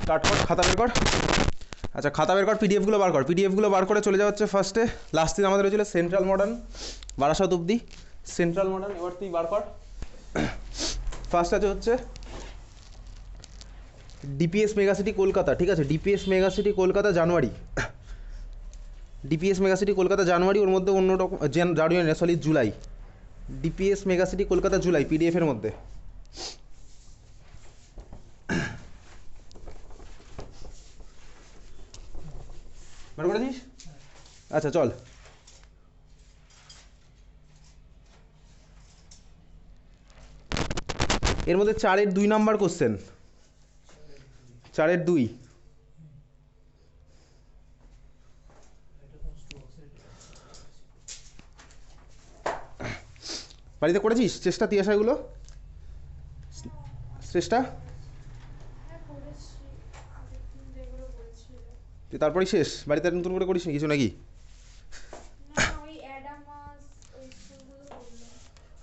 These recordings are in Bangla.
স্টার্ট কর, খাতা বের কর। আচ্ছা খাতা বের কর, পিডিএফগুলো বার কর। পিডিএফগুলো বার করে চলে যাওয়া হচ্ছে ফার্স্টে। লাস্ট দিন আমাদের হয়েছিল সেন্ট্রাল মডার্ন, বারাসাত অবধি সেন্ট্রাল মডার্ন। এবার তুই বার কর। ফার্স্ট আছে হচ্ছে ডিপিএস মেগাসিটি কলকাতা, ঠিক আছে? DPS megacity Kolkata January, DPS megacity Kolkata January, ওর মধ্যে অন্য রকম জানুয়ারি না sorry July. DPS megacity Kolkata July পিডিএফের মধ্যে। বার করেছিস? আচ্ছা চল, এর মধ্যে 4-এর 2 নাম্বার কোশ্চেন, 4-এর 2। বাড়িতে করেছিস চেষ্টা তুই আসাগুলো? চেষ্টা তুই তারপরেই শেষ? বাড়িতে নতুন করে করিস নি কিছু নাকি?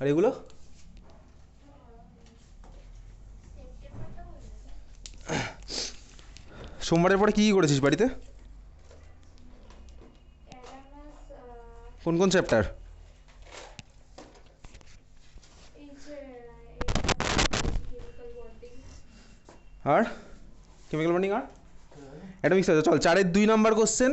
আর এগুলো সোমবারের পরে কী কী করেছিস বাড়িতে? কোন কোন চ্যাপ্টার? আর কেমিক্যাল বন্ডিং আর অ্যাটমিক্স আছে। চল 4-এর 2 নাম্বার কোশ্চেন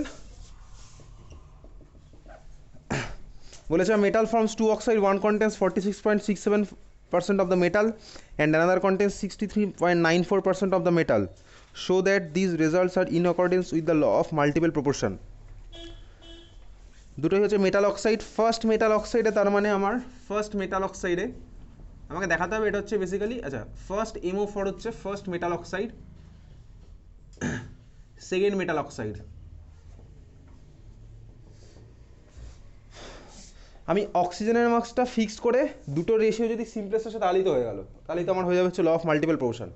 বলেছে metal forms 2 oxide, one contains 46.67% of the metal and another contains 63.94% of the metal. Show that these results are in accordance with the law of multiple proportion. দুটোই হচ্ছে মেটাল অক্সাইড। ফার্স্ট মেটাল অক্সাইডে তার মানে আমার ফার্স্ট মেটাল অক্সাইডে আমাকে দেখাতে হবে এটা হচ্ছে বেসিক্যালি, আচ্ছা ফার্স্ট MO4 হচ্ছে first metal oxide, second metal oxide. আমি অক্সিজেনের মার্কসটা ফিক্সড করে দুটো রেশিও যদি সিম্পলেস্ট আসে তাহলেই তো হয়ে গেল, তাহলেই তো আমার হয়ে যাবে হচ্ছে ল অফ মাল্টিপল প্রপোর্শন।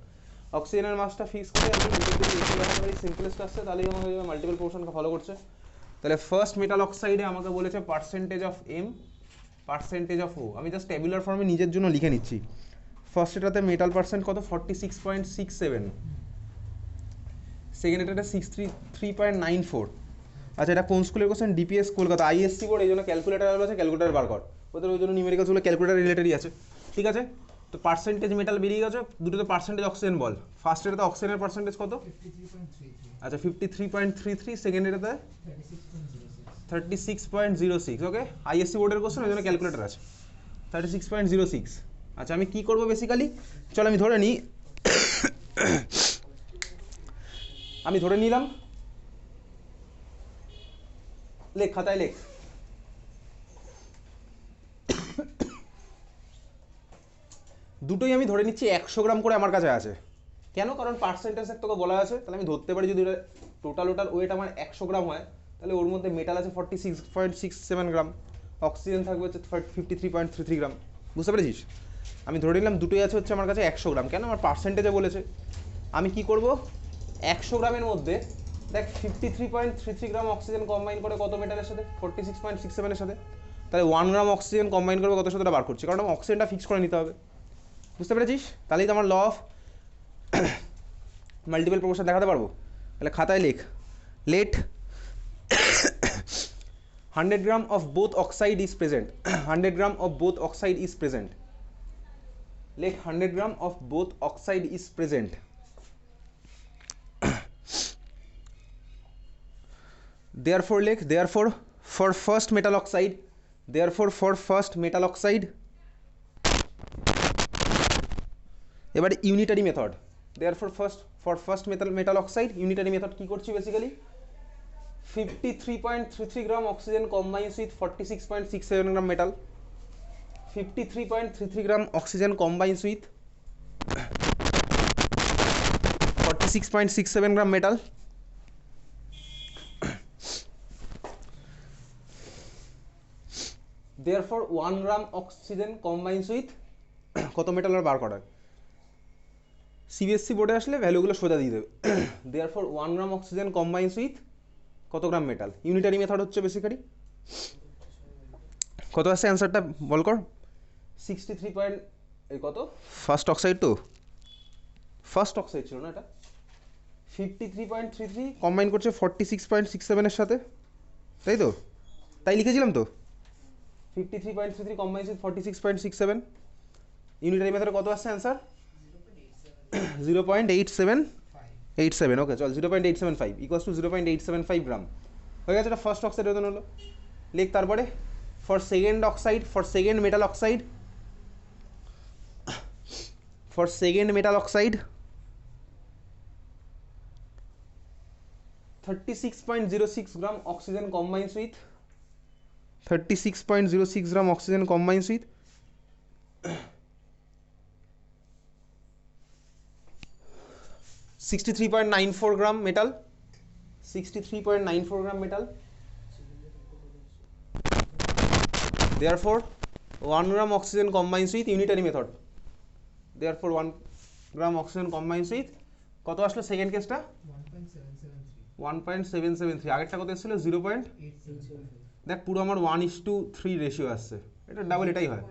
অক্সিজেনের মার্কসটা ফিক্স করে আমি দুটো যদি রেশিও সিম্পলেস্ট আসছে তাহলেই আমার হয়ে যাবে মাল্টিপল প্রপোর্শনকে ফলো করছে। তাহলে ফার্স্ট মেটাল অক্সাইডে আমাকে বলেছে percentage of M, percentage of O। আমি জাস্ট ট্যাবুলার ফর্মে নিজের জন্য লিখে নিচ্ছি। ফার্স্ট এটাতে মেটাল পার্সেন্ট কত 46.67, সেকেন্ড এটাতে 63.94। আচ্ছা এটা কোন স্কুলের question? DPS Kolkata, ISC board, এই জন্য ক্যালকুলেটার আছে, ক্যালকুলেটার বার কর। ওদের ওই জন্য নিউমেরিক্যালসগুলো ক্যালকুলেটার রিলেটেডই আছে, ঠিক আছে? তো পার্সেন্টেজ মেটাল বেরিয়ে গেছে, দুটোতে পার্সেন্টেজ অক্সিজেন বল। ফার্স্ট এটাতে অক্সিজেনের পার্সেন্টেজ কত? 53.33। আচ্ছা 53.33, সেকেন্ড এটাতে 36.06। ওকে আইএসসি বোর্ডের কোশ্চেন, ওই জন্য ক্যালকুলেটার আছে। 36.06। আচ্ছা আমি কী করবো বেসিক্যালি, চল আমি ধরে নিই, আমি ধরে নিলাম, লেখ খাতায় লেখ। দুটোই আমি ধরে নিচ্ছি 100 গ্রাম করে আমার কাছে আছে। কেন? কারণ পার্সেন্টেজ তোকে বলা আছে, তাহলে আমি ধরতে পারি যদি টোটাল ওয়েট আমার 100 গ্রাম হয় তাহলে ওর মধ্যে মেটাল আছে 46.67 গ্রাম, অক্সিজেন থাকবে হচ্ছে 53.33 গ্রাম। বুঝতে পেরেছিস? আমি ধরে নিলাম দুটোই আছে হচ্ছে আমার কাছে 100 গ্রাম। কেন? আমার পার্সেন্টেজে বলেছে। আমি কি করব, 100 গ্রামের মধ্যে দেখ 53.33 গ্রাম অক্সিজেন কম্বাইন করে কত মেটালের সাথে? 46.67 সাথে। তাহলে 1 গ্রাম অক্সিজেন কম্বাইন করবে কত সাথে বার করছি, কারণ আমার অক্সিজেনটা ফিক্স করে নিতে হবে। বুঝতে পেরেছিস? তাহলেই তো আমার ল অফ মাল্টিপল প্রপোর্শন দেখাতে পারবো। তাহলে খাতায় লেখ, let 100 gram of both oxide is present, 100 gram of both oxide is present. লেখ 100 gram of both oxide is present. Therefore লেখ, therefore for first metal oxide, therefore for first metal oxide, এবারে unitary method. therefore for first metal oxide unitary method কি করছি basically, 53.33 gram oxygen combines with 46.67 gram metal, 53.33 gram oxygen combines with 46.67 gram metal. therefore 1 gram oxygen combines with কত মেটাল আর বার করার? সিবিএসসি বোর্ডে আসলে ভ্যালুগুলো সোজা দিয়ে দেবে। therefore 1 gram oxygen combines with কত গ্রাম মেটাল। ইউনিটারি মেথড হচ্ছে বেসিক্যালি কত আসছে অ্যান্সারটা বল কর। 63 এই কত ফার্স্ট অক্সাইড, তো ফার্স্ট অক্সাইড ছিল না এটা, 53.33 কম্বাইন করছে 46.67 এর সাথে, তাই তো? তাই লিখেছিলাম তো, 53.33 কম্বাইন্স উইথ 46.67। ইউনিটারি মেথডে কত আসছে অ্যান্সার? 0.8787। ওকে চল, 0.875 ইকুয়ালস টু 0.875 গ্রাম হয়ে গেছে। এটা ফার্স্ট অক্সাইড ওজন হলো। লিখ তারপরে for second oxide, for second metal oxide, for second metal oxide 36.06 gram oxygen combines with 36.06 gram oxygen combines with 63.94 gram metal, 63.94 gram metal. Therefore 1 gram oxygen combines with unitary method, therefore 1 gram oxygen combines with কত আসলো সেকেন্ড কেসটা? 1.773। আগেরটা কত এসেছিল? 0. দেখ পুরো আমার 1:3 রেশিও আসছে, এটা ডাবল এটাই হয়।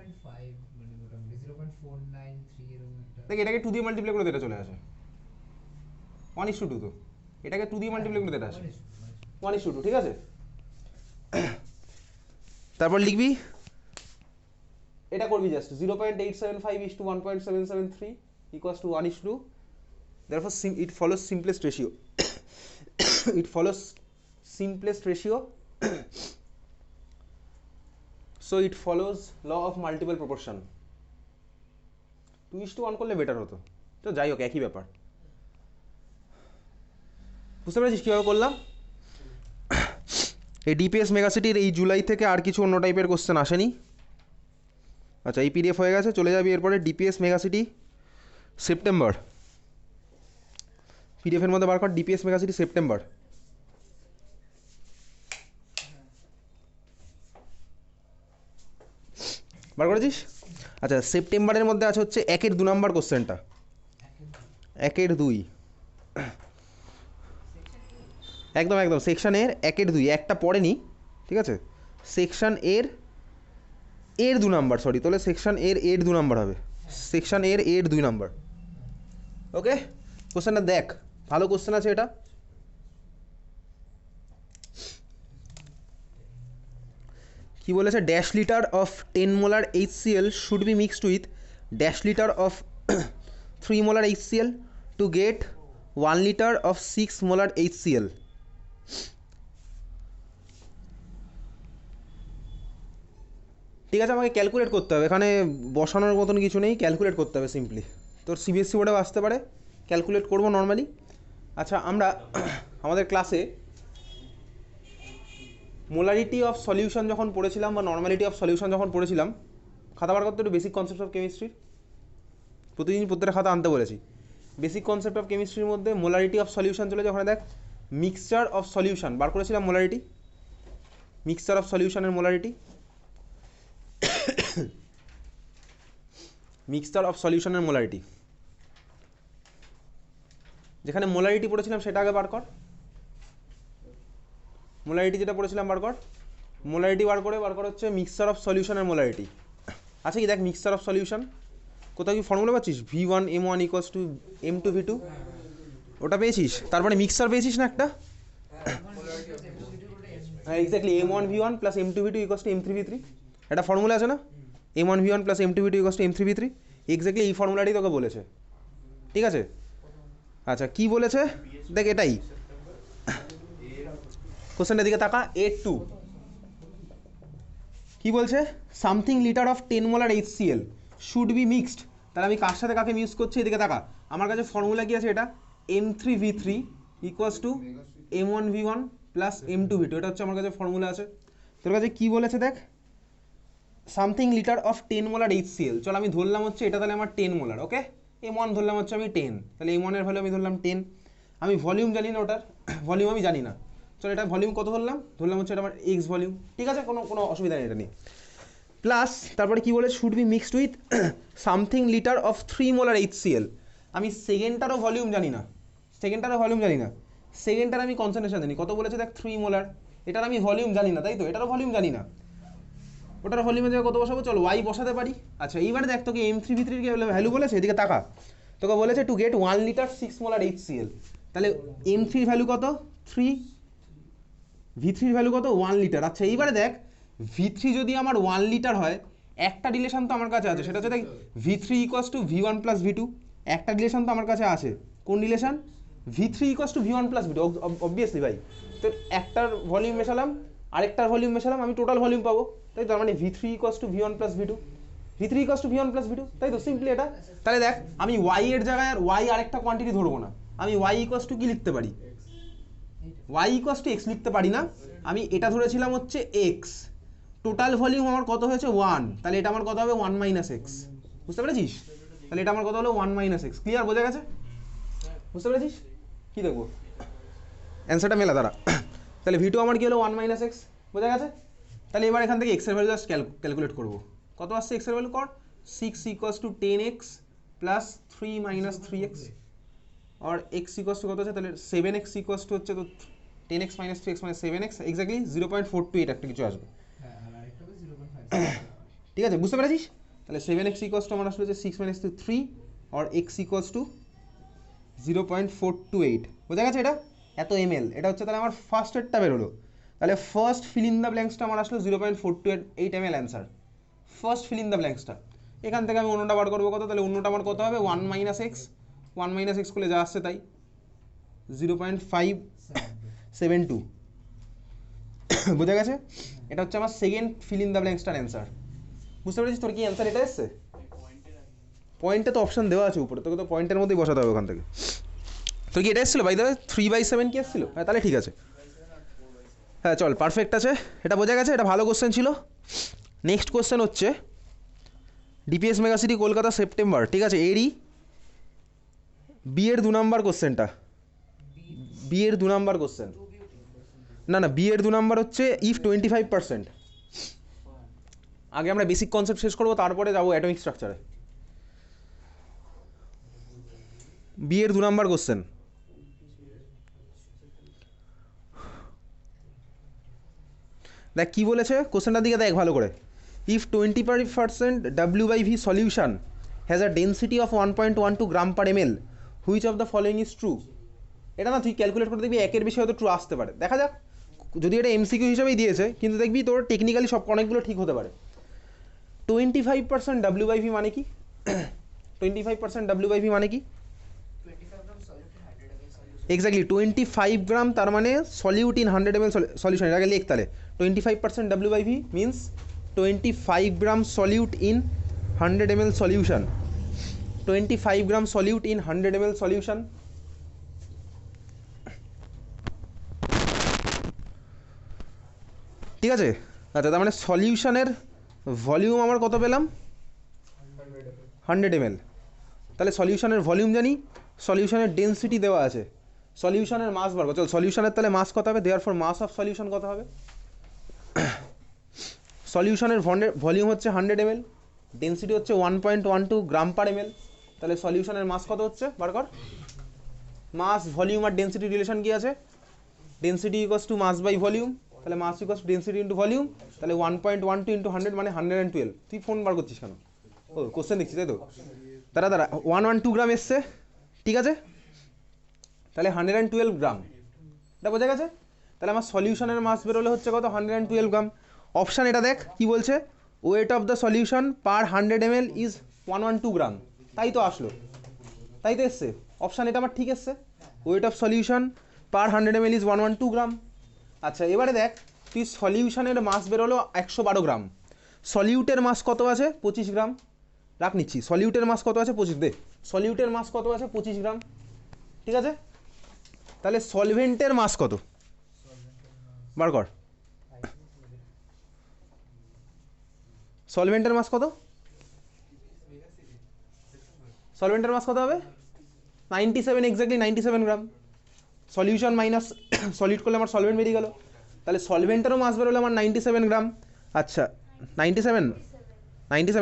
দেখ এটাকে 2 দিয়ে মাল্টিপ্লাই করে এটা চলে আসে 1:2। তো এটাকে 2 দিয়ে মাল্টিপ্লাই করে এটা আসে 1:2, ঠিক আছে? তারপর লিখবি, এটা করবি just 0.875:1.773 equals to 1:2। therefore it follows simplest ratio it follows simplest ratio so it follows law of multiple proportion। 2:1 করলে বেটার হতো, তো যাই হোক একই ব্যাপার। বুঝতে পেরেছিস কীভাবে করলাম? এই ডিপিএস মেগাসিটির এই জুলাই থেকে আর কিছু অন্য টাইপের কোশ্চেন আসেনি। আচ্ছা এই পিডিএফ হয়ে গেছে, চলে যাবি এরপরে ডিপিএস মেগাসিটি সেপ্টেম্বর। পিডিএফের মধ্যে বার কর ডিপিএস মেগাসিটি সেপ্টেম্বর। বার করেছিস? আচ্ছা সেপ্টেম্বরের মধ্যে আছে হচ্ছে 1-2 নাম্বার কোশ্চেনটা, 1-2 একদম একদম সেকশন এর 1-2, একটা পড়েনি, ঠিক আছে? সেকশন এর 2 নাম্বার, সরি তাহলে সেকশন এর 2 নাম্বার হবে, সেকশন এর 2 নাম্বার। ওকে কোশ্চেনটা দেখ, ভালো কোশ্চেন আছে এটা। কি বলেছে? Dash litre of 10 molar HCl should be mixed with dash litre of 3 molar HCl to get 1 litre of 6 molar HCl। ঠিক আছে, আমাকে ক্যালকুলেট করতে হবে, এখানে বসানোর মতন কিছু নেই, ক্যালকুলেট করতে হবে সিম্পলি। তোর সিবিএসসি বোর্ডেও আসতে পারে, ক্যালকুলেট করবো নর্মালি। আচ্ছা আমরা আমাদের ক্লাসে মোলারিটি অফ সলিউশন যখন পড়েছিলাম বা নর্মালিটি অফ সলিউশন যখন পড়েছিলাম, খাতা বার করতে একটু বেসিক কনসেপ্ট অফ কেমিস্ট্রির, প্রতিদিন প্রত্যেকটা খাতা আনতে বলেছি। বেসিক কনসেপ্ট অফ কেমিস্ট্রির মধ্যে মোলারিটি অফ সলিউশন চলে, যখন দেখ মিক্সচার অফ সলিউশন বার করেছিলাম মোলারিটি, মিক্সচার অফ সলিউশনের মোলারিটি, মিক্সচার অফ সলিউশনের মোলারিটি, যেখানে মোলারিটি পড়েছিলাম সেটা আগে বার কর। মোলারিটি যেটা পড়েছিলাম বার কর, মোলারিটি বার কর হচ্ছে মিক্সচার অফ সলিউশনের মোলারিটি। আচ্ছা কি দেখ মিক্সচার অফ সলিউশন কোথাও কি ফর্মুলা পাচ্ছিস? V1M1 = M2V2, ওটা পেয়েছিস? তারপরে মিক্সচার পেয়েছিস না একটা? হ্যাঁ এক্স্যাক্টলি, M1V1 + M2V2 = M3V3, একটা ফর্মুলা আছে না? M1V1 + M2V2 = M3V3, এক্স্যাক্টলি এই ফর্মুলাটি তোকে বলেছে, ঠিক আছে? আচ্ছা কি বলেছে দেখ, এটাই কোশ্চেনটার দিকে তাকা। A2 কি বলছে? Something litre of 10 molar HCl should be mixed. তাহলে আমি কার সাথে কাকে মিক্স করছি এদিকে তাকা। আমার কাছে ফর্মুলা কি আছে? এটা M3V3 = M1V1 + M2V2, এটা হচ্ছে আমার কাছে ফর্মুলা আছে। তোর কাছে কি বলেছে দেখ, something litre of 10 molar HCl। চল আমি ধরলাম হচ্ছে এটা, তাহলে আমার 10 মোলার, ওকে? M1 ধরলাম হচ্ছে আমি 10, তাহলে M1 এর ভ্যালু আমি ধরলাম 10। আমি ভলিউম জানি না, ওটার ভলিউম আমি জানি না, চল এটা ভলিউম কত ধরলাম হচ্ছে এটা আমার X ভলিউম, ঠিক আছে? কোনো অসুবিধা নেই এটা নিয়ে। প্লাস তারপরে কি বলে? Should be mixed with something litre of 3 molar HCl। আমি সেকেন্ডটারও ভলিউম জানি না, সেকেন্ডটার আমি কনসেন্ট্রেশন জানি, কত বলেছে দেখ 3 মোলার, এটার আমি ভলিউম জানি না, তাই তো? এটারও ভলিউম জানি না, ওটার ভলিউমের জায়গায় কত বসাবো? চল Y বসাতে পারি। আচ্ছা এইবারে দেখ তোকে M3V3 এর ভ্যালু বলেছে, এদিকে তাকা। তোকে বলেছে to get 1 litre 6 molar HCl, তাহলে M3 ভ্যালু কত 3, V3 ভ্যালু কত 1 লিটার। আচ্ছা এইবারে দেখ V3 যদি আমার 1 লিটার হয়, একটা রিলেশন তো আমার কাছে আছে, সেটা হচ্ছে দেখ V3 equals to V1 plus V2, একটা রিলেশন তো আমার কাছে আছে, কোন relation V3 equals to V1 plus V2, obviously ভাই। তো একটার ভলিউম মেশালাম আরেকটার ভলিউম মেশালাম, আমি টোটাল ভলিউম পাবো, তাই তো, মানে V3 equals to V1 plus V2, V3 equals to V1 plus V2, তাই তো, সিম্পলি এটা। তাহলে দেখ আমি y এর জায়গায় আর y আরেকটা কোয়ান্টিটি ধরবো না, আমি y ইকুয়ালস টু কি লিখতে পারি, y ইকুয়ালস টু x লিখতে পারি না, আমি এটা ধরেছিলাম হচ্ছে x, টোটাল ভলিউম আমার কত হয়েছে 1, তাহলে এটা আমার কত হবে 1 মাইনাস x, বুঝতে পেরেছিস? তাহলে এটা আমার কত হলো 1 মাইনাস x, ক্লিয়ার, বোঝা গেছে? বুঝতে পেরেছিস? কি দেখবো অ্যান্সারটা মেলা দাঁড়া। তাহলে V2 আমার কি হলো 1 মাইনাস x, বোঝা গেছে? তাহলে এবার এখান থেকে x এর ভ্যালু জাস্ট ক্যালকুলেট করবো, কত আসছে x এর ভ্যালু, কর 6 equals to 10x plus 3 minus 3x, আর x ইকুয়ালস টু কত আছে, তাহলে 7x ইকুয়ালস টু হচ্ছে তো 10x মাইনাস 3x মানে 7x, এক্স্যাক্টলি 0.428 একটা কিছু আসবে, ঠিক আছে, বুঝতে পেরেছিস? তাহলে 7x ইকুয়ালস টু আমার আসলে যে 6 মাইনাস 3 আর x ইকুয়ালস টু 0.428, বোঝা গেছে? এটা এত ml, এটা হচ্ছে তাহলে আমার ফার্স্ট এডটা বেরোলো, তাহলে ফার্স্ট ফিল ইন দ্য ব্ল্যাঙ্কসটা আমার আসলো 0.428 ml answer, first fill in the ব্ল্যাঙ্কসটা। এখান থেকে আমি অন্যটা বার করবো কত, তাহলে অন্যটা আমার কত হবে 1 মাইনাস এক্স, 1 মাইনাস এক্স করলে যা আসছে তাই 0.572, বোঝা গেছে? এটা হচ্ছে আমার সেকেন্ড ফিল ইন দ্য ব্ল্যাঙ্কসটার অ্যান্সার, বুঝতে পেরেছিস? তোর কি অ্যান্সার এটা এসছে? পয়েন্টে তো অপশন দেওয়া আছে উপরে, তোকে তো পয়েন্টের মধ্যেই বসাতে হবে ওখান থেকে। তোর কি এটা এসেছিলো বাই দ্য ওয়ে 3/7 কি এসেছিলো? হ্যাঁ তাহলে ঠিক আছে, হ্যাঁ চল পারফেক্ট আছে, এটা বোঝা গেছে, এটা ভালো কোশ্চেন ছিল। নেক্সট কোশ্চেন হচ্ছে ডিপিএস মেগাসিটি কলকাতা সেপ্টেম্বর, ঠিক আছে, এরই বি এর 2 নাম্বার কোশ্চেনটা, বি এর 2 নাম্বার কোশ্চেন, না না বি এর 2 নাম্বার হচ্ছে ইফ 25%, আগে আমরা বেসিক কনসেপ্ট শেষ করবো তারপরে যাবো অ্যাটমিক স্ট্রাকচারে। বি এর 2 নাম্বার কোশ্চেন, দেখ কি বলেছে কোশ্চেনটার দিকে দেখ ভালো করে। If 25% W/V solution has a density of 1.12 gram per ml, which of the following is true. এটা না তুই ক্যালকুলেট করে দেখবি একের বেশি হয়তো ট্রু আসতে পারে, দেখা যাক, যদি এটা এমসিকিউ হিসেবেই দিয়েছে কিন্তু দেখবি তোর টেকনিক্যালি সব অনেকগুলো ঠিক হতে পারে। 25% W/V মানে কি? 25% W/V মানে কি? এক্স্যাক্টলি 25 গ্রাম, তার মানে সলিউট ইন 100 ml সলিউশন, এর আগে লিখ তাহলে 25% W/V means 25 gram solute in 100 ml solution, 25 gram solute in 100 ml solution, ঠিক আছে? আচ্ছা তার মানে সলিউশনের ভলিউম আমার কত পেলাম 100 ml, তাহলে সলিউশনের ভলিউম জানি, সলিউশনের ডেন্সিটি দেওয়া আছে, সলিউশনের মাস বার করো, চল সলিউশনের তাহলে মাস কত হবে, দেয়ারফর মাস অফ সলিউশন কত হবে, সলিউশনের ভলিউম হচ্ছে 100 ml, ডেন্সিটি হচ্ছে 1.12 গ্রাম পার ml, তাহলে সলিউশনের মাস কত হচ্ছে বার কর, মাস ভলিউম আর ডেন্সিটি রিলেশন কি আছে, density equals to mass by volume, তাহলে mass equals to density into volume, তাহলে 1.12 ইন্টু 100 মানে 112, তুই ফোন বার করছিস কেন, ও কোশ্চেন দেখছিস তাই তো, তারা 112 গ্রাম এসছে, ঠিক আছে, তাহলে 112 গ্রাম, এটা বোঝা গেছে? তাহলে আমার সলিউশনের মাস বেরোলে হচ্ছে কত 112 গ্রাম। অপশান এটা দেখ কি বলছে, weight of the solution per 100 ml is 112 গ্রাম, তাই তো আসলো, তাই তো এসছে, অপশান এটা আমার ঠিক এসছে, weight of solution per 100 ml is 112 গ্রাম। আচ্ছা এবারে দেখ তুই সলিউশনের মাস বেরোলো 112 গ্রাম, সলিউটের মাস কত আছে 25 গ্রাম, রাখ নিচ্ছি, সলিউটের মাস কত আছে 25, দে সলিউটের মাস কত আছে 25 গ্রাম, ঠিক আছে, তাহলে সলভেন্টের মাস কত বার কর, সলভেন্টের মাস কত, সলভেন্টের মাস কত হবে 97, এক্স্যাক্টলি 97 গ্রাম, সলিউশন মাইনাস সলিড করলে আমার সলভেন্ট বেরিয়ে গেল, তাহলে সলভেন্টেরও মাস বেরোলো আমার 97 গ্রাম। আচ্ছা 97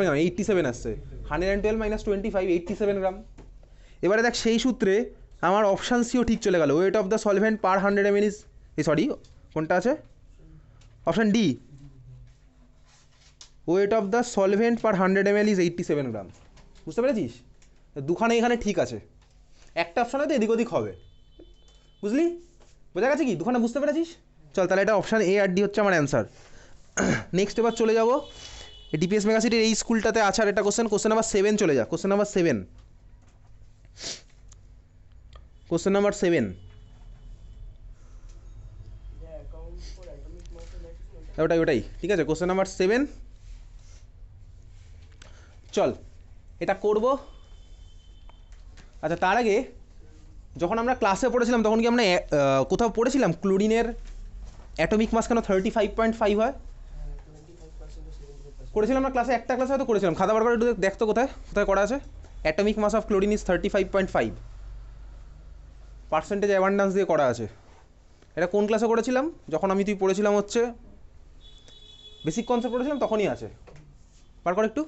গ্রাম, 87 আসছে, 112 মাইনাস 25 87 গ্রাম। এবারে দেখ সেই সূত্রে আমার অপশান সিও ঠিক চলে গেল, weight of the solvent per 100 ml is, sorry কোনটা আছে, option D, weight of the solvent per 100 ml is 87 গ্রাম, বুঝতে পেরেছিস? দুখানে এখানে ঠিক আছে, একটা অপশান হয়তো এদিক ওদিক হবে, বুঝলি? বোঝা গেছে কি? দুখানে বুঝতে পেরেছিস? চল তাহলে এটা অপশান এ আর ডি হচ্ছে আমার অ্যান্সার। নেক্সট এবার চলে যাবো ডিপিএস মেগাসিটির এই স্কুলটাতে আছে আর এটা কোশ্চেন নাম্বার 7 চলে যা। কোশ্চেন নাম্বার 7, কোশ্চেন নাম্বার 7 ওটাই ঠিক আছে। কোশ্চেন নাম্বার 7, চল এটা করব। আচ্ছা তার আগে, যখন আমরা ক্লাসে পড়েছিলাম তখন কি আমরা কোথাও পড়েছিলাম ক্লোরিনের অ্যাটমিক মাস কেন 35.5 হয়? করেছিলাম না ক্লাসে, একটা ক্লাসে হয়তো করেছিলাম। খাতা বার করে একটু দেখতো কোথায় কোথায় করা আছে। Atomic mass of chlorine is 35.5, percentage abundance দিয়ে করা আছে। এটা কোন ক্লাসে করেছিলাম? যখন আমি তুই পড়েছিলাম হচ্ছে বেসিক কনসেপ্ট পড়েছিলাম তখনই আছে। বার কর একটু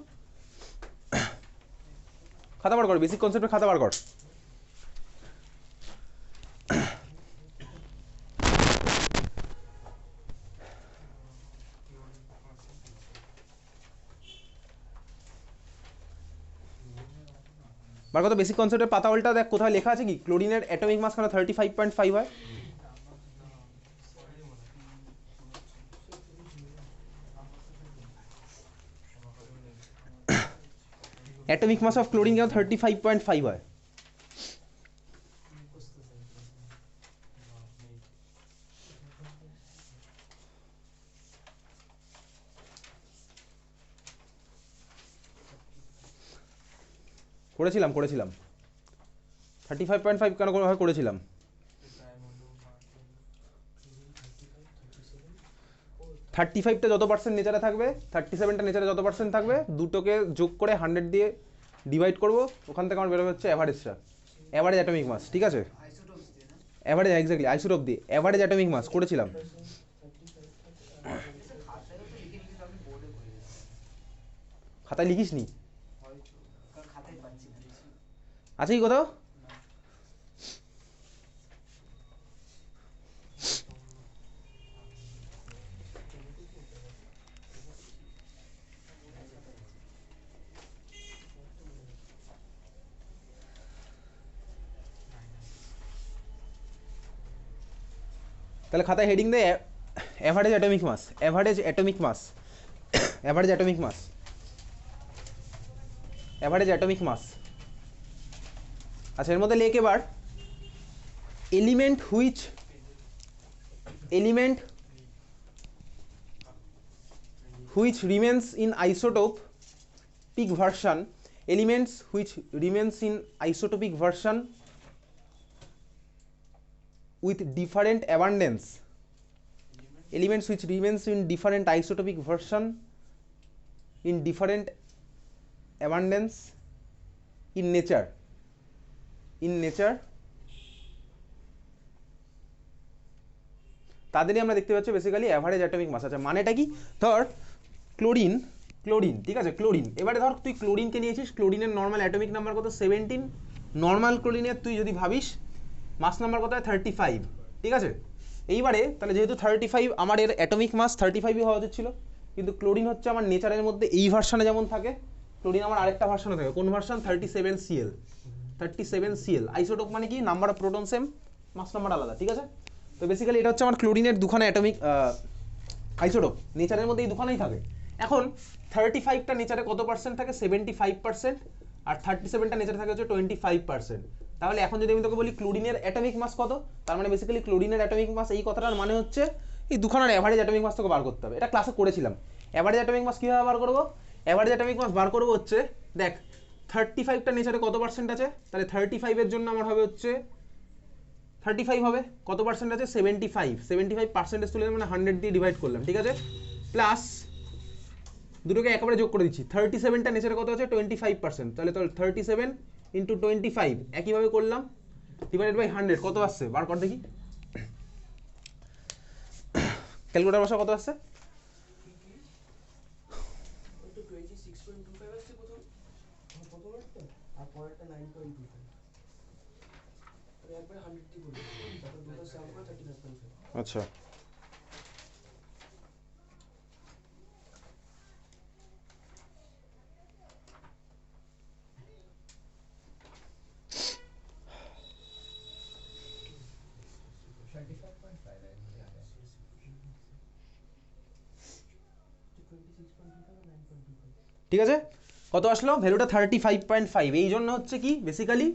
খাতা বার কর, বেসিক কনসেপ্টের খাতা বার কর। বার কত বেসিক কনসেপ্টের পাতা উল্টা দেখ কোথায় লেখা আছে কি ক্লোরিনের অ্যাটমিক মাস কেন 35.5 হয়। অ্যাটমিক মাস অফ ক্লোরিন কেন 35.5 হয়? করেছিলাম 35.5 কেন করেছিলাম? থার্টি ফাইভটা যত পার্সেন্ট নেচারে থাকবে, 37টা নেচারে যত পার্সেন্ট থাকবে, দুটোকে যোগ করে 100 দিয়ে ডিভাইড করবো, ওখান থেকে আমার বেরোবে হচ্ছে অ্যাভারেজটা, অ্যাভারেজ অ্যাটমিক মাস। ঠিক আছে, অ্যাভারেজ, এক্স্যাক্টলি আইসোটোপ দিয়ে অ্যাভারেজ অ্যাটমিক মাস করেছিলাম। খাতায় লিখিস নি? আছে কি কোথাও? তাহলে খাতায় হেডিং দে average atomic mass, average atomic mass, average atomic mass, average atomic mass. আচ্ছা এর মধ্যে লেখ এবার element which, element which remains in isotopic version, elements which remains in isotopic version with different abundance, elements which remains in different isotopic version in different abundance in nature, in nature, তাদেরই আমরা দেখতে পাচ্ছি বেসিক্যালি অ্যাভারেজ অ্যাটমিক মাস। আচ্ছা মানেটা কি? ধর ক্লোরিন, ঠিক আছে ক্লোরিন, এবারে ধর তুই ক্লোরিনকে নিয়েছিস, ক্লোরিনের নর্মাল অ্যাটমিক নাম্বার কত? 17। নর্মাল ক্লোরিনের তুই যদি ভাবিস মাস নাম্বার কত হয়? 35। ঠিক আছে, এইবারে তাহলে যেহেতু 35 আমার এর অ্যাটমিক মাস 35ই হওয়া উচিত ছিল, কিন্তু ক্লোরিন হচ্ছে আমার নেচারের মধ্যে এই ভার্সানে যেমন থাকে, ক্লোরিন আমার আরেকটা ভার্সানে থাকে। কোন ভার্সান? 37Cl, 37Cl। আইসোটোপ মানে কি? Number of proton same, mass number আলাদা। ঠিক আছে, তো বেসিক্যালি এটা হচ্ছে আমার ক্লোরিনের দুখানা অ্যাটমিক আইসোটোপ, নেচারের মধ্যে এই দুখানেই থাকে। এখন 35টা নেচারে কত পার্সেন্ট থাকে? 75%, আর 37টা নেচারে থাকে হচ্ছে 25%। তাহলে এখন যদি আমি তোকে বলি ক্লোরিনের অ্যাটমিক মাস কত, তার মানে বেসিক্যালি ক্লোরিনের অ্যাটমিক মাস এই কথাটার মানে হচ্ছে এই দুখানার অ্যাভারেজ অ্যাটমিক মাস তোকে বার করতে হবে। এটা ক্লাসে করেছিলাম। অ্যাভারেজ অ্যাটমিক মাস কীভাবে বার করবো? অ্যাভারেজ অ্যাটমিক মাস বার করবো হচ্ছে, দেখ 35টা নেচারে কত পার্সেন্ট আছে, তাহলে 35-এর জন্য আমার হবে হচ্ছে 35 হবে, কত পার্সেন্ট আছে? 75 তুলে মানে 100 দিয়ে ডিভাইড করলাম। ঠিক আছে, প্লাস দুটোকে একেবারে যোগ করে দিচ্ছি, 37টা নেচারে কত আছে? 25%, তাহলে তো 37 ইন্টু 25 একইভাবে করলাম, ডিভাইডেড বাই 100 কত আসছে? বার কর দেখি, ক্যালকুলেটর বসা, কত আসছে? আচ্ছা ঠিক আছে, কত আসলো ভ্যালুটা 35.5। এই জন্য হচ্ছে কি বেসিক্যালি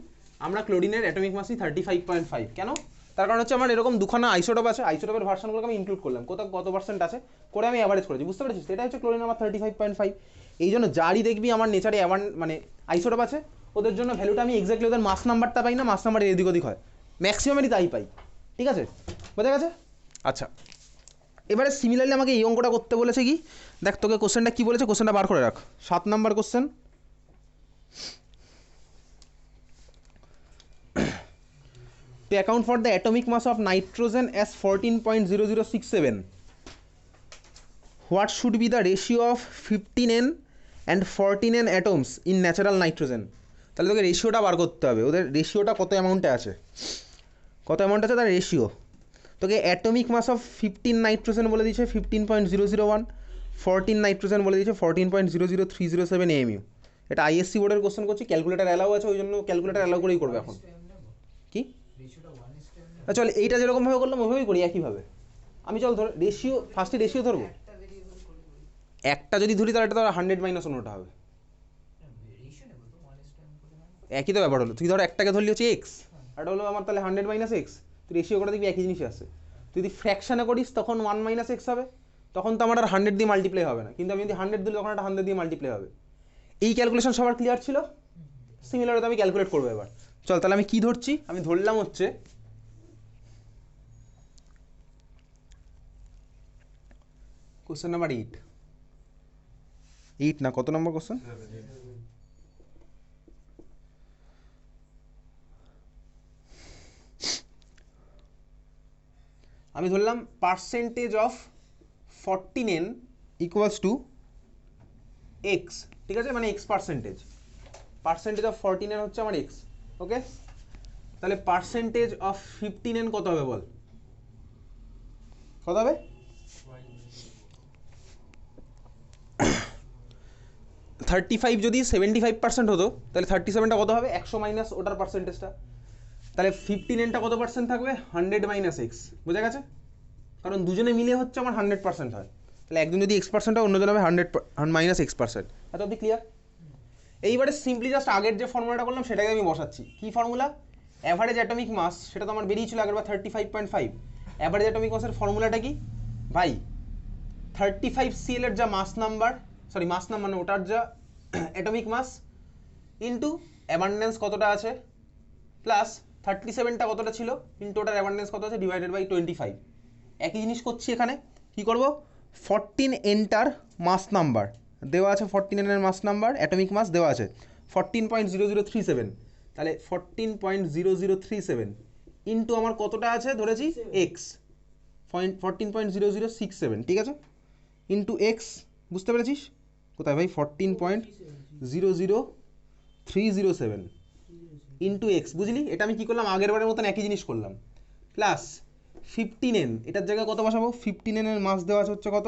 আমরা ক্লোরিনের অ্যাটমিক মাস 35.5। কেন? তার কারণ হচ্ছে আমার এরকম দুখানা আইসোটোপ আছে, আইসোটোপের ভার্সনগুলোকে আমি ইনক্লুড করলাম, কত পার্সেন্ট আছে করে আমি অ্যাভারেজ করেছি, বুঝতে পেরেছিস? এটা হচ্ছে ক্লোরিন আমার 35.5। এই জন্য যারই দেখবি আমার নেচারে মানে আইসোটোপ আছে ওদের জন্য ভ্যালুটা আমি এক্স্যাক্টলি ওদের মাস নাম্বারটা পাই না, মাস নাম্বারের এদিক ওদিক হয়, ম্যাক্সিমামেরই তাই পাই। ঠিক আছে, বোঝা গেছে? আচ্ছা, এবারে সিমিলারলি আমাকে এই অঙ্কটা করতে বলেছে কি, দেখ তোকে কোশ্চেনটা কি বলেছে, কোশ্চেনটা বার করে রাখ। 7 number question. To account for the atomic mass of nitrogen as 14.0067, what should be the ratio of 15N and 14N atoms in natural nitrogen? তাহলে তোকে রেশিওটা বার করতে হবে, ওদের রেশিওটা কত অ্যামাউন্টে আছে, কত অ্যামাউন্ট আছে তার রেশিও। তোকে অ্যাটমিক মাস অফ 15 নাইট্রোজেন বলে দিয়েছে 15.001, 14 নাইট্রোজেন বলে দিয়েছে 14.00307 AMU। এটা আইএসসি বোর্ডের কোশ্চেন করছি, ক্যালকুলেটার অ্যালাউ আছে, ওই জন্য ক্যালকুলেটার অ্যালাউ করেই করবে এখন। কি চল এইটা যেরকমভাবে করলাম ওইভাবেই করি একইভাবে। আমি চল ধর রেশিও, ফার্স্টে রেশিও ধরবো, একটা যদি ধরি তাহলে এটা তো 100 মাইনাস অন্যটা হবে, একই তো ব্যাপার হলো। তুই ধর একটাকে ধরলি হচ্ছে এক্স, এটা হলো আমার তাহলে 100 মাইনাস এক্স, তুই রেশিও করে দেখবি একই জিনিসই আসছে। তুই যদি ফ্র্যাকশানে করিস তখন 1 মাইনাস এক্স হবে, তখন তো আমার আর 100 দিয়ে মাল্টিপ্লাই হবে না, কিন্তু আমি যদি 100 দিই তখন একটা 100 দিয়ে মাল্টিপ্লাই হবে। এই ক্যালকুলেশন সবার ক্লিয়ার ছিল? সিমিলার আমি ক্যালকুলেট করবো এবার। চল তাহলে আমি কি ধরছি, আমি ধরলাম হচ্ছে কোশ্চেন নাম্বার 8 না কত নম্বর কোশ্চেন? আমি ধরলাম percentage of 14N equals to x. ঠিক আছে, মানে x percentage, percentage of 14N হচ্ছে আমার এক্স। ওকে, তাহলে পার্সেন্টেজ অফ 15N কত হবে বল, কত হবে? 35 যদি 75% হতো তাহলে 37টা কত হবে, 100 মাইনাস ওটার পার্সেন্টেজটা, তাহলে 15Nটা কত পার্সেন্ট থাকবে, 100 মাইনাস এক্স। বোঝা গেছে? কারণ দুজনে মিলে হচ্ছে আমার 100% হয়, তাহলে একজন যদি এক্স পার্সেন্ট হয় অন্যজন হবে 100 মাইনাস এক্স পার্সেন্ট। এত অব্দি ক্লিয়ার? এইবারে সিম্পলি জাস্ট আগের যে ফর্মুলাটা করলাম সেটাকে আমি বসাচ্ছি। কি ফর্মুলা? অ্যাভারেজ অ্যাটমিক মাস, সেটা তো আমার বেরিয়েছিল আগেরবার 35.5। অ্যাভারেজ অ্যাটমিক মাসের ফর্মুলাটা কি ভাই, 35Cl এর যা মাস নাম্বার, সরি মাস নাম্বার না, ওটার যা অ্যাটমিক মাস ইন্টু অ্যাবান্ডেন্স কতটা আছে, প্লাস 37টা কতটা ছিল ইন্টু ওটার অ্যাবান্ডেন্স কত আছে ডিভাইডেড বাই 25। একই জিনিস করছি এখানে। কি করব, 14Nটার মাস নাম্বার দেওয়া আছে, 14N এর মাস নাম্বার অ্যাটমিক মাস দেওয়া আছে 14.0037, তাহলে 14.0037 ইন্টু আমার কতটা আছে ধরেছি এক্স 14.0067, ঠিক আছে, ইন্টু এক্স, বুঝতে পেরেছিস কোথায় ভাই, 14.00307 ইন্টু এক্স, বুঝলি? এটা আমি কি করলাম আগের বারের মতন একই জিনিস করলাম, প্লাস 15N, এটার জায়গায় কত বসাবো, 15N এর মাস দেওয়া আছে হচ্ছে কত,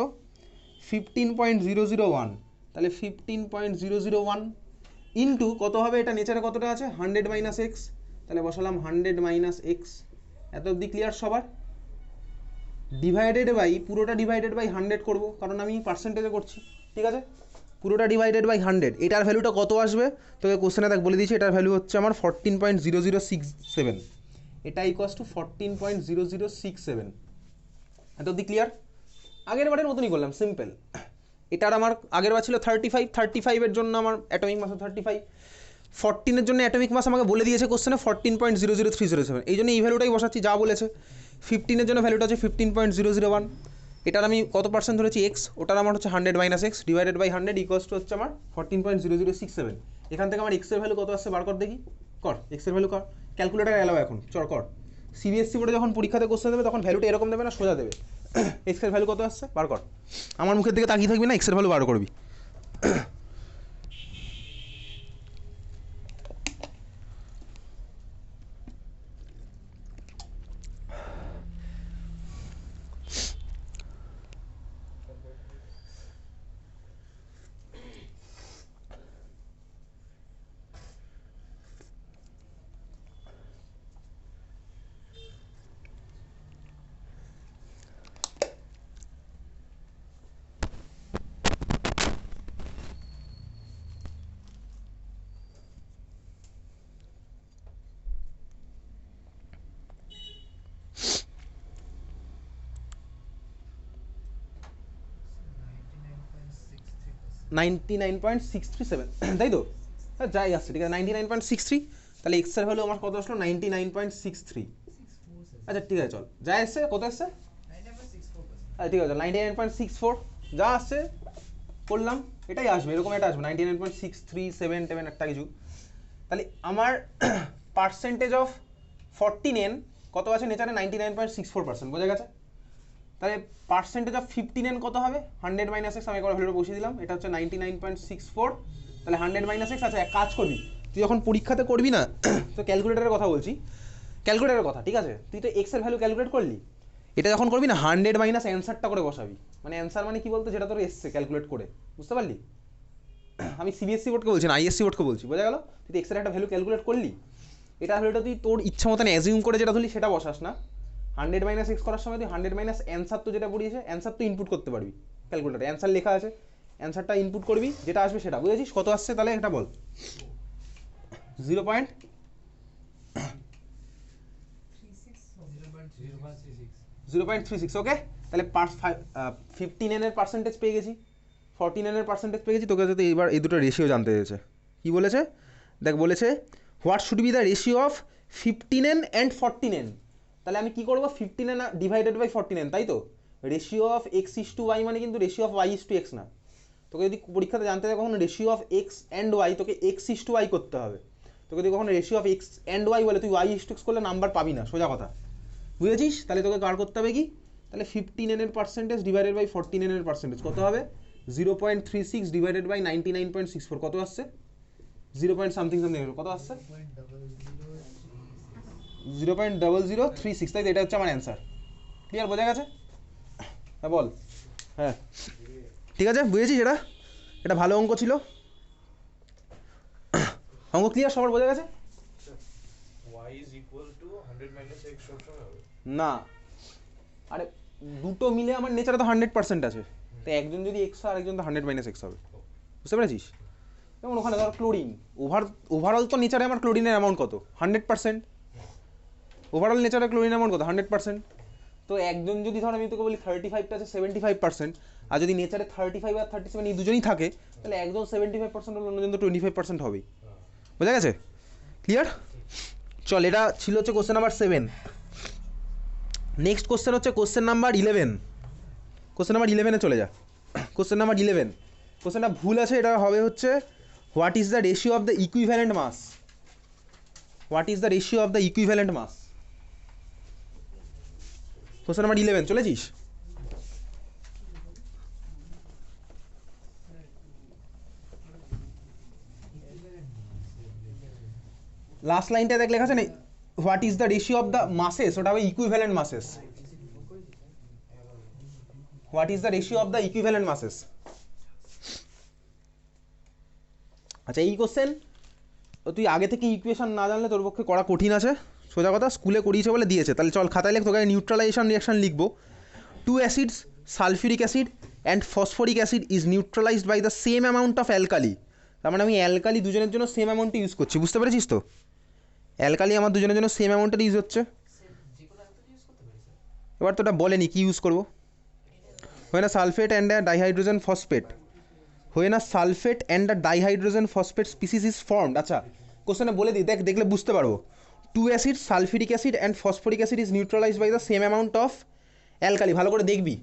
15.001, তাহলে 15.001 ইন্টু কত হবে, এটা নেচারে কতটা আছে 100 মাইনাস এক্স, তাহলে বসালাম 100 মাইনাস এক্স। এত অবধি ক্লিয়ার সবার? ডিভাইডেড বাই, পুরোটা ডিভাইডেড বাই 100 করবো কারণ আমি পার্সেন্টেজে করছি, ঠিক আছে, পুরোটা ডিভাইডেড বাই 100। এটার ভ্যালুটা কত আসবে তোকে কোশ্চেনে দেখ বলে দিয়েছি, এটার ভ্যালু হচ্ছে আমার 14.0067, এটা ইকুয়ালস টু 14.0067। এত অবধি ক্লিয়ার? আগের বারের মতনই করলাম, সিম্পল। এটার আমার আগের বার ছিল 35, 35-এর জন্য আমার অ্যাটমিক মাস 35, 14-এর জন্য অ্যাটমিক মাস আমাকে বলে দিয়েছে কোশ্চেনে 14.00307, এই জন্য এই ভ্যালুটাই বসাচ্ছি যা বলেছে। 15-এর জন্য ভ্যালুটা হচ্ছে 15.001, এটার আমি কত পার্সেন্ট ধরেছি এক্স, ওটার আমার হচ্ছে 100 minus x divided by 100 equals to হচ্ছে আমার 14.0067। এখান থেকে আমার এক্সের ভ্যালু কত আসছে বার কর দেখি, কর এক্সের ভ্যালু কর, ক্যালকুলেটার এলাও এখন, চল কর। সিবিএসসি বোর্ডে যখন পরীক্ষাতে কোশ্চেন দেবে তখন ভ্যালুটা এরকম দেবে না, সোজা দেবে। এক্সের ভ্যালু কত আসছে বার কর, আমার মুখের দিকে তাকিয়ে থাকবি না, এক্সের ভ্যালু বার করবি। 99.637 তাই তো, হ্যাঁ যাই আসছে ঠিক আছে 99.63, তাহলে এক্স এর ভ্যালু আমার কত আসলো 99.63। আচ্ছা ঠিক আছে চল যা এসছে কত এসছে, আচ্ছা ঠিক আছে 99.64 যা আসছে করলাম, এটাই আসবে এরকম একটা আসবে 99.637 একটা কিছু। তাহলে আমার পার্সেন্টেজ অফ 14n কত আছে নেচারে 99.64%, বোঝা গেছে। তাহলে পার্সেন্টেজ অফ 15n কত হবে 100 মাইনাস এক্স, আমি একবার ভ্যালুটা বসিয়ে দিলাম, এটা হচ্ছে 99.64, তাহলে 100 মাইনাস এক্স। আচ্ছা এক কাজ করবি, তুই যখন পরীক্ষাতে করবি না তো ক্যালকুলেটারের কথা বলছি, ক্যালকুলেটারের কথা ঠিক আছে, তুই তো এক্স এর ভ্যালু ক্যালকুলেট করলি, এটা যখন করবি না 100 মাইনাস অ্যান্সারটা করে বসাবি, মানে অ্যান্সার মানে কি বলতো যেটা তোর এসছে ক্যালকুলেট করে, বুঝতে পারলি। আমি সিবিএসসি বোর্ডকে বলছি না আইএসসি বোর্ডকে বলছি, বোঝা গেল। তুই তো এক্সের একটা ভ্যালু ক্যালকুলেট করলি, এটা ভ্যালুটা তুই তোর ইচ্ছা মতন অ্যাজিউম করে যেটা ধরলি সেটা বসাস না, 100 মাইনাস এক্স করার সময় তুই 100 মাইনাস অ্যান্সার তো যেটা পড়িয়েছে অ্যান্সার তো ইনপুট করতে পারবি ক্যালকুলেটারে, অ্যান্সার লেখা আছে, অ্যান্সারটা ইনপুট করবি যেটা আসবে সেটা, বুঝেছিস। কত আসছে তাহলে এটা বল, 0.36, ওকে। তাহলে 15n এর পার্সেন্টেজ পেয়ে গেছি, 14n এর পার্সেন্টেজ পেয়ে গেছি, তোকে যদি এবার এই দুটো রেশিও জানতে হয়েছে, কি বলেছে দেখ, বলেছে what should be the ratio of 15n and 14n। তাহলে আমি কি করবো 15n ডিভাইডেড বাই 14n, তাই তো। Ratio of x is to y মানে কিন্তু ratio of y is to x না, তোকে যদি পরীক্ষাতে জানতে হয় কখনো ratio of x and y, তোকে এক্স ইস টু ওয়াই করতে হবে। তোকে যদি কখনো ratio of x and y বলে তুই ওয়াই ইস টু এক্স করলে নাম্বার পাবি না, সোজা কথা, বুঝেছিস। তাহলে তোকে কার করতে হবে কি, তাহলে 15n এর পার্সেন্টেজ ডিভাইডেড বাই 14n এর পার্সেন্টেজ কত হবে, 0.36 ডিভাইডেড বাই 99.64 কত আসছে, 0 পয়েন্ট সামথিং সামথিং কত আসছে 0.0036, তাই তো, এটা হচ্ছে আমার অ্যান্সার। ক্লিয়ার, বোঝা গেছে, হ্যাঁ বল, হ্যাঁ ঠিক আছে বুঝেছিস, এটা ভালো অঙ্ক ছিল, অঙ্ক ক্লিয়ার সবার, বোঝা গেছে। y is equal to 100 minus x সবসময় হবে না, আরে দুটো মিলে আমার নেচারে তো 100% আছে, তো একজন যদি এক্স হয় আরেকজন তো 100 মাইনাস এক্স হবে, বুঝতে পেরেছিস। যেমন ওখানে ধর ক্লোরিন, ওভারঅল তো নেচারে আমার ক্লোরিনের অ্যামাউন্ট কত 100%, ওভারঅল নেচারে ক্লোরিনের অ্যামাউন্ট কত 100%। তো একজন যদি ধর আমি তোকে বলি 35টা আছে 75%, আর যদি নেচারে 35 আর 37 এই দুজনই থাকে, তাহলে একজন 75% হলে অন্যজন তো 25% হবেই, বোঝা গেছে, ক্লিয়ার। চল এটা ছিল হচ্ছে কোশ্চেন নাম্বার 7। নেক্সট কোশ্চেন হচ্ছে কোশ্চেন নাম্বার 11, কোশ্চেন নাম্বার 11-এ চলে যা। কোশ্চেন নাম্বার 11, কোশ্চেনটা ভুল আছে, এটা হবে হচ্ছে what is the ratio of the equivalent mass, what is the ratio of the equivalent mass. Question number 11 চলেছিস, লাস্ট লাইনটা দেখ লেখা আছে না, what is the ratio of the masses, ওটা হবে equivalent masses, what is the ratio of the equivalent masses. আচ্ছা এই কোশ্চেন তুই আগে থেকে ইকুয়েশন না জানলে তোর পক্ষে করা কঠিন আছে, সোজা কথা, স্কুলে করিয়েছে বলে দিয়েছে। তাহলে চল খাতায় লেখ, তোকে নিউট্রালাইজেশন রিয়াকশন লিখবো, two acids sulphuric acid and phosphoric acid is neutralised by the same amount of alkali. তার মানে আমি অ্যালকালি দুজনের জন্য সেম অ্যামাউন্টে ইউজ করছি, বুঝতে পেরেছিস তো, অ্যালকালি আমার দুজনের জন্য সেম অ্যামাউন্টের ইউজ হচ্ছে। এবার তো ওটা বলেনি কি ইউজ করবো, হয় না সালফেট অ্যান্ড ডাইহাইড্রোজেন ফসফেট, হয় না sulphate and the dihydrogen phosphate species is formed. আচ্ছা কোশ্চেনে বলে দিই, দেখ দেখলে বুঝতে পারবো, two acid sulphuric acid and phosphoric acid is neutralised by the same amount of alkali. ভালো করে দেখবি,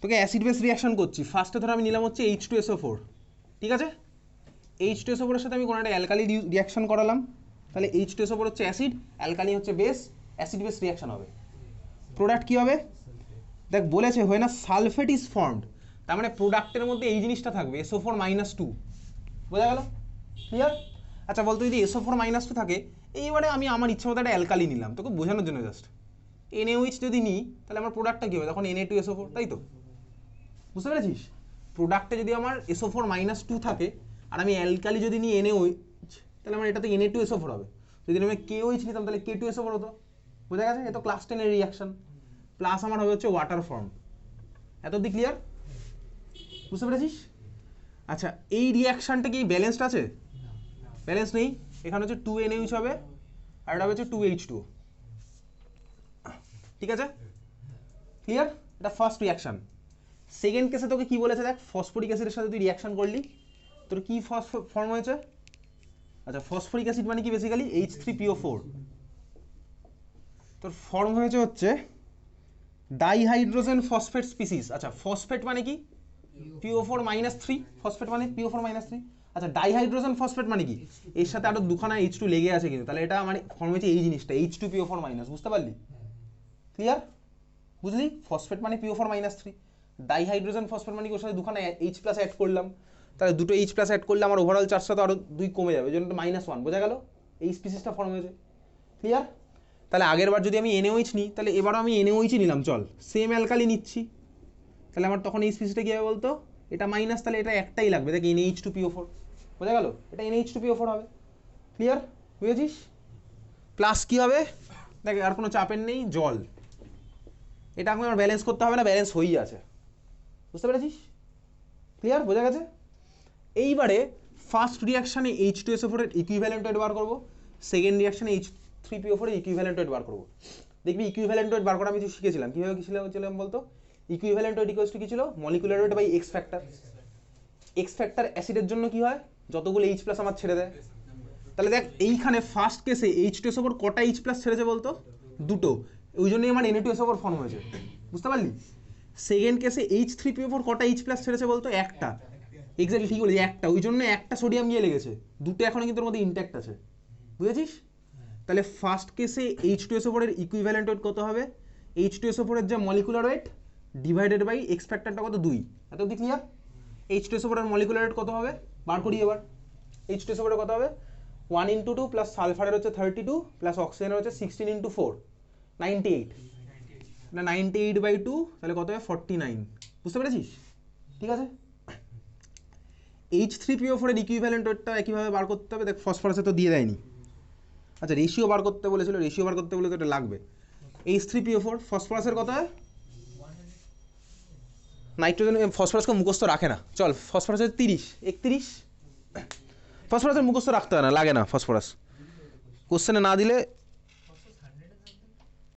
তোকে অ্যাসিড বেস রিয়াকশন করছি, ফার্স্টে ধর আমি নিলাম হচ্ছে H2SO4, ঠিক আছে, H2SO4 এর সাথে আমি কোনো একটা অ্যালকালি রিয়াকশন করালাম, তাহলে H2SO4 হচ্ছে অ্যাসিড, অ্যালকালি হচ্ছে বেস, অ্যাসিড বেস রিয়াকশন হবে, প্রোডাক্ট কী হবে দেখ বলেছে, হয় না সালফেট ইজ ফর্মড, তার মানে প্রোডাক্টের মধ্যে এই জিনিসটা থাকবে SO4-2, বোঝা গেল, ক্লিয়ার। আচ্ছা বলতো যদি SO4-2 থাকে, এইবারে আমি আমার ইচ্ছা মতো একটা অ্যালকালি নিলাম, তোকে বোঝানোর জন্য জাস্ট, NaOH যদি নিই তাহলে আমার প্রোডাক্টটা কী হবে তখন Na2SO4, তাই তো, বুঝতে পেরেছিস। প্রোডাক্টে যদি আমার SO4-2 থাকে আর আমি অ্যালকালি যদি নিই NaOH, তাহলে আমার এটাতে Na2SO4 হবে, যদি আমি KOH নিতাম তাহলে K2SO4 হতো, বোঝা গেছে। এ তো ক্লাস 10-এর রিয়াকশন, প্লাস আমার হবে হচ্ছে ওয়াটার ফর্ম, এত অব্দি ক্লিয়ার, বুঝতে পেরেছিস। আচ্ছা এই রিয়াকশানটা কি ব্যালেন্সড আছে, ব্যালেন্স নেই, এখানে হচ্ছে 2NaOH হবে আর এটা হচ্ছে 2H2, ঠিক আছে, ক্লিয়ার। এটা ফার্স্ট রিয়াকশান। সেকেন্ড কেসে তোকে কি বলেছে দেখ, ফসফরিক অ্যাসিডের সাথে তুই রিয়াকশন করলি, তোর কি ফর্ম হয়েছে? আচ্ছা ফসফরিক অ্যাসিড মানে কি বেসিক্যালি H3PO4, তোর ফর্ম হয়েছে হচ্ছে ডাইহাইড্রোজেন ফসফেট স্পিসিস। আচ্ছা ফসফেট মানে কি PO4-3, ফসফেট মানে PO4-3। আচ্ছা ডাইহাইড্রোজেন ফসফেট মানে কি, এর সাথে আরো দুখানা H2 লেগে আছে কিন্তু, তাহলে এটা মানে ফর্ম হয়েছে এই জিনিসটা H2PO4-, বুঝতে পারলি? ক্লিয়ার? বুঝলি? ফসফেট মানে PO4-3, ডাইহাইড্রোজেন ফসফেট মানে কি ওর সাথে দুখানা H+ অ্যাড করলাম, তাহলে দুটো H+ অ্যাড করলে আমার ওভারঅল চার্জটা তো আরো 2 কমে যাবে, ওই জন্য -1, বোঝা গেল? এই স্পিসিসটা ফর্ম হয়েছে। ক্লিয়ার? তাহলে আগের বার যদি আমি NaOH নিই, তাহলে এবারও আমি NaOH নিলাম, চল সেম অ্যালকালি নিচ্ছি, তাহলে আমার তখন এই স্পিসিসটা কী হবে বলতো, এটা মাইনাস, তাহলে এটা একটাই লাগবে, দেখ NaH2PO4, বোঝা গেল? এটা NaH2PO4 হবে। ক্লিয়ার? বুঝেছিস? প্লাস কি হবে দেখ, আর কোনো চাপের নেই, জল, এটা এখন আমার ব্যালেন্স করতে হবে না, ব্যালেন্স হয়েই আছে, বুঝতে পেরেছিস? ক্লিয়ার? বোঝা গেছে? এইবারে ফার্স্ট রিয়াকশানে H2SO4 এর ইকুইভ্যালেন্ট ওয়েট বার করবো, সেকেন্ড রিয়াকশানে H3PO4 এর ইকুইভ্যালেন্ট ওয়েট বার করবো। দেখবি ইকুইভ্যালেন্ট ওয়েট বার করা আমি শিখেছিলাম, কীভাবে ছিলাম বলতো? ইকুইভ্যালেন্ট ওয়েট ইকুয়ালস টু কি ছিল? Molecular weight by X factor. X factor অ্যাসিডের জন্য কি হয়, যতগুলো H+ আমার ছেড়ে দেয়। তাহলে দেখ এইখানে ফার্স্ট কেসে H2SO4 কটা H+ ছেড়েছে বলতো? দুটো, ওই জন্যই আমার Na2SO4 ফর্ম হয়েছে, বুঝতে পারলি? সেকেন্ড কেসে H3PO4 কটা H+ ছেড়েছে বলতো? একটা, এক্স্যাক্টলি ঠিক বলেছি, একটা, ওই জন্য একটা সোডিয়াম গিয়ে লেগেছে, দুটো এখনো কিন্তু ওর মধ্যে ইনট্যাক্ট আছে, বুঝেছিস? তাহলে ফার্স্ট কেসে H2SO4 এর ইকুইভ্যালেন্ট ওয়েট কত হবে? H2SO4 এর যে molecular weight divided by x ফ্যাক্টরটা কত? 2। এত অবধি ক্লিয়ার? H2SO4 এর মলিকুলার ওয়েট কত হবে বার করি এবার। H2SO4 এর কত হবে? 1 × 2 প্লাস সালফারের হচ্ছে 32 প্লাস অক্সিজেনের হচ্ছে 16 × 4 98, না 98/2, তাহলে কত হবে? 49, বুঝতে পেরেছিস? ঠিক আছে। H3PO4 এর ইকুইভ্যালেন্ট ওয়েটটা একইভাবে বার করতে হবে, দেখ ফসফরাসে তো দিয়ে দেয়নি। আচ্ছা রেশিও বার করতে বলেছিল, রেশিও বার করতে বলে তো এটা লাগবে। H3PO4 ফসফরাসের কত হয়? নাইট্রোজেন ফসফরাসকে মুখস্থ রাখে না, চল ফসফরাসের 30, 31, ফসফরাসের মুখস্থ রাখতে হয় না, লাগে না ফসফরাস, কোশ্চেনে না দিলে